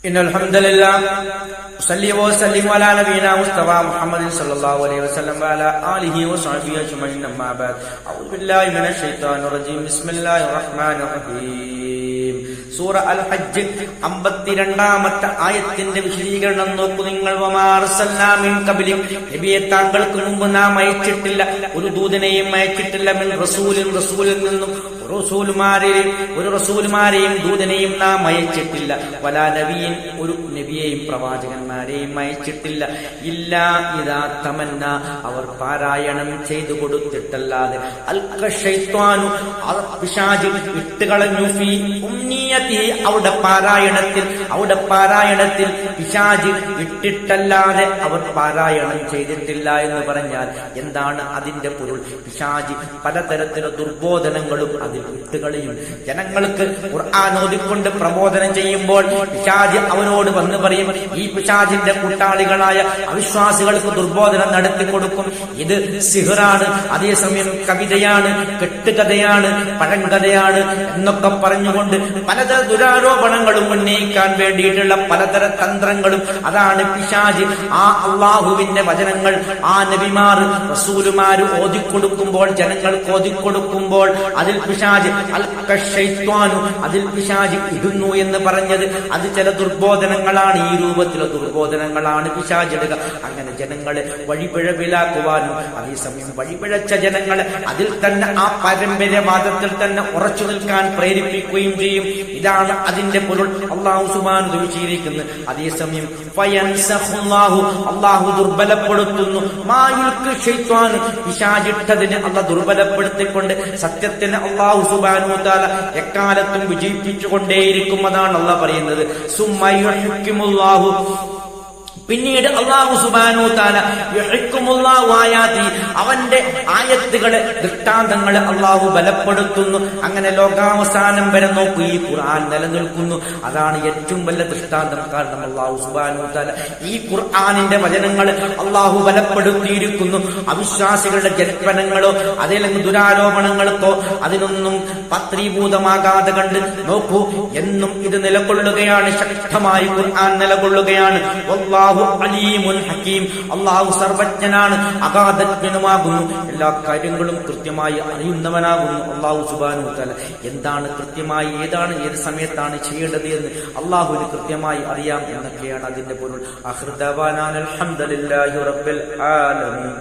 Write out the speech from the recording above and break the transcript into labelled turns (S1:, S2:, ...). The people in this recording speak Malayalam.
S1: إن الحمد لله صلي وسلم على نبينا مصطفى محمد صلى الله عليه وسلم وعلى آله وصحبه أجمعين أما بعد أعوذ بالله من الشيطان الرجيم بسم الله الرحمن الرحيم സൂറ അൽ ഹജ്ജ് 52-ാമത്തെ ആയത്തിന്റെ വിശദീകരണം നോക്കൂ നിങ്ങൾ. വമാ അർസൽനാ മിൻ ഖബ്ലിക്, നബിയെ താങ്കൾക്ക് മുമ്പ് നാം അയച്ചിട്ടില്ല, ഒരു ദൂതനെയും അയച്ചിട്ടില്ല. മിൻ റസൂലിൻ, റസൂലിൽ നിന്നും ഒരു റസൂലുമാരെയും ദൂതനെയും നാം അയച്ചിട്ടില്ല. വലാ നബിയൻ, ഒരു നബിയെയും പ്രവാചകന്മാരെയും അയച്ചിട്ടില്ല. ഇല്ലാ ഇദാ തമന്ന, അവർ പാരായണം ചെയ്തു കൊടുത്തിട്ടല്ലാതെ. അൽക ശൈത്വാനു, പിശാച് വിട്ടുകളഞ്ഞു. ഫീ ഉംനിയതി, അവിടെ പാരായണത്തിൽ പിശാച് ഇട്ടിട്ടല്ലാതെ അവർ പാരായണം ചെയ്തിട്ടില്ല എന്ന് പറഞ്ഞാൽ എന്താണ് അതിന്റെ പൊരുൾ? പിശാച് പലതരത്തിലുള്ള ദുർബോധനങ്ങളും അതിൽ വിട്ടുകളയും. ജനങ്ങൾക്ക് ഖുർആൻ ഓതിക്കൊണ്ട് പ്രബോധനം ചെയ്യുമ്പോൾ പിശാച് അവരോട് വന്ന് പറയും, ഈ പിശാചിന്റെ കൂട്ടാളികളായ അവിശ്വാസികൾക്ക് ദുർബോധനം നടത്തിക്കൊടുക്കും. ഇത് സിഹ്റാണ്, അതേസമയം കവിതയാണ്, കെട്ടുകഥയാണ്, പഴങ്കഥയാണ് എന്നൊക്കെ പറഞ്ഞുകൊണ്ട് പലതര ദുരാരോപണങ്ങളും ഉന്നയിക്കാൻ വേണ്ടിയിട്ടുള്ള പലതര തന്ത്രങ്ങളും അതാണ് പിശാച്. ആ അള്ളാഹുവിന്റെ വചനങ്ങൾ ആ നബിമാർ റസൂലുമാർ ഓതിക്കൊടുക്കുമ്പോൾ, ജനങ്ങൾക്ക് ഓതിക്കൊടുക്കുമ്പോൾ അതിൽ പിശാച് അതിൽ പിശാച് ഇടുന്നു എന്ന് പറഞ്ഞത് അത് ചില ദുർബോധനങ്ങളാണ്. ഈ രൂപത്തിലുള്ള ദുർബോധനങ്ങളാണ് പിശാച് ഇടുക. അങ്ങനെ ജനങ്ങളെ വഴിപിഴവിലാക്കുവാനും അതേസമയം വഴിപിഴച്ച ജനങ്ങളെ അതിൽ തന്നെ ആ പാരമ്പര്യവാദത്തിൽ തന്നെ ഉറച്ചു നിൽക്കാൻ പ്രേരിപ്പിക്കുകയും ചെയ്യും. ഇതാണ് അതിന്റെ പൊരുൾ. അള്ളാഹു സുബ്ഹാനഹു വിശദീകരിക്കുന്നു. അതേസമയം അള്ളാഹു ദുർബലപ്പെടുത്തുന്നു. പിശാചിട്ടതിന് അള്ളാഹ് ദുർബലപ്പെടുത്തിക്കൊണ്ട് സത്യത്തിന് അള്ളാഹു സുബ്ഹാനഹു വ തആല എക്കാലത്തും വിജയിപ്പിച്ചുകൊണ്ടേയിരിക്കും. അതാണ് അള്ളാഹ് പറയുന്നത്. സുമ്മയുഹ്കിമുല്ലാഹു, പിന്നീട് അല്ലാഹു സുബ്ഹാനഹു വ തആല യുഹ്കിമുല്ലാഹു ആയാതി, അവന്റെ ആയത്തുകളെ ദൃഷ്ടാന്തങ്ങളെ അല്ലാഹു ബലപ്പെടുത്തുന്നു. അങ്ങനെ ലോകാവസാനം വരെ നോക്കൂ ഈ ഖുർആൻ നിലനിൽക്കുന്നു. അതാണ് ഏറ്റവും വലിയ ദൃഷ്ടാന്തം. കാരണം അല്ലാഹു സുബ്ഹാനഹു വ തആല ഈ ഖുർആനിന്റെ വചനങ്ങൾ അല്ലാഹു ബലപ്പെടുത്തിയിരിക്കുന്നു. അവിശ്വാസികളുടെ ജൽപ്പനങ്ങളോ അതല്ലെങ്കിൽ ദുരാരോപണങ്ങൾക്കോ അതിനൊന്നും പത്രീഭൂതമാകാതെ കണ്ട് നോക്കൂ, എന്നും ഇത് നിലകൊള്ളുകയാണ്. ശക്തമായി ഖുർആൻ നിലകൊള്ളുകയാണ്. വല്ലാഹു അലീമുൻ ഹകീം, അല്ലാഹു സർവജ്ഞനാണ്, അഗാധജ്ഞനുമാകുന്നു, എല്ലാ കാര്യങ്ങളും കൃത്യമായി അറിയുന്നവനാകുന്നു. അല്ലാഹു സുബ്ഹാനഹു വ തആല എന്താണ് കൃത്യമായി ഏതാണ് ഏത് സമയത്താണ് ചെയ്യേണ്ടത് എന്ന് അല്ലാഹുവിന് കൃത്യമായി അറിയാം എന്നൊക്കെയാണ് അതിന്റെ പൊരുൾ. ആഖിറു ദഅവാനാ അൽഹംദുലില്ലാഹി റബ്ബിൽ ആലമീൻ.